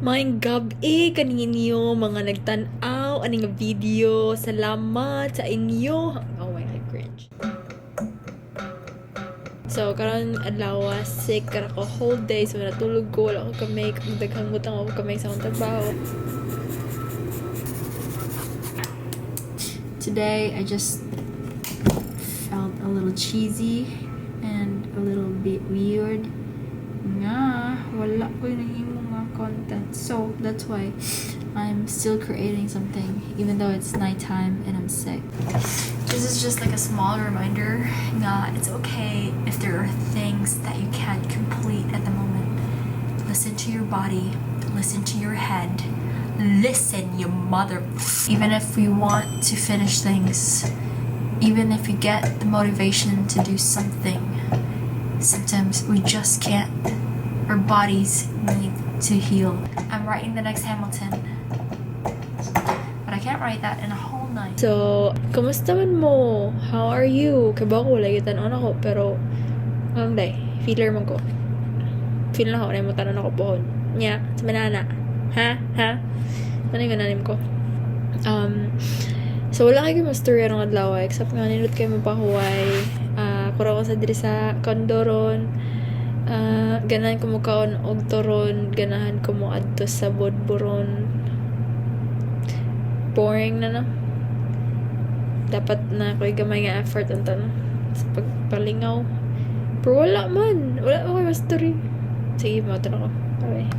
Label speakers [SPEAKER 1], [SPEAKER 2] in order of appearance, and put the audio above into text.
[SPEAKER 1] Maayong gabi kaninyo mga nagtanaw ani nga video. Salamat sa inyo. Oh my god, cringe. So karon adlaw sick kara ko whole day so natulog ko wala ko kamay daghang butang ako kamay sa akong trabaho. Today I just felt a little cheesy and a little bit weird. Nga, wala ko yung mga content. So, that's why I'm still creating something, even though it's nighttime and I'm sick. This is just like a small reminder nga it's okay if there are things that you can't complete at the moment. Listen to your body. Listen to your head. Listen, you mother... Even if we want to finish things, even if you get the motivation to do something, sometimes we just can't. Our bodies need to heal. I'm writing the next Hamilton, but I can't write that in a whole night. So, kumusta man mo? How are you? Kaba ko, lagi tanon ako, pero ang day, feeler man ko. Feel na ako, na mo tanon ako pohon. Nya, sa manana. Ha? Ano yung gananim ko? So, wala kayo masturya ng adlaw, except nga ninot kayo mapahuway. Kura ko sa diri sa kondoron. Ganahan ko mo kaon og toron, ganahan ko mo adto sa bodboron. Boring na no. Dapat na ko'y gamay nga effort unta no sa pagpalingaw. Pero wala ko kayo story. Sige, mautan ako. Bye.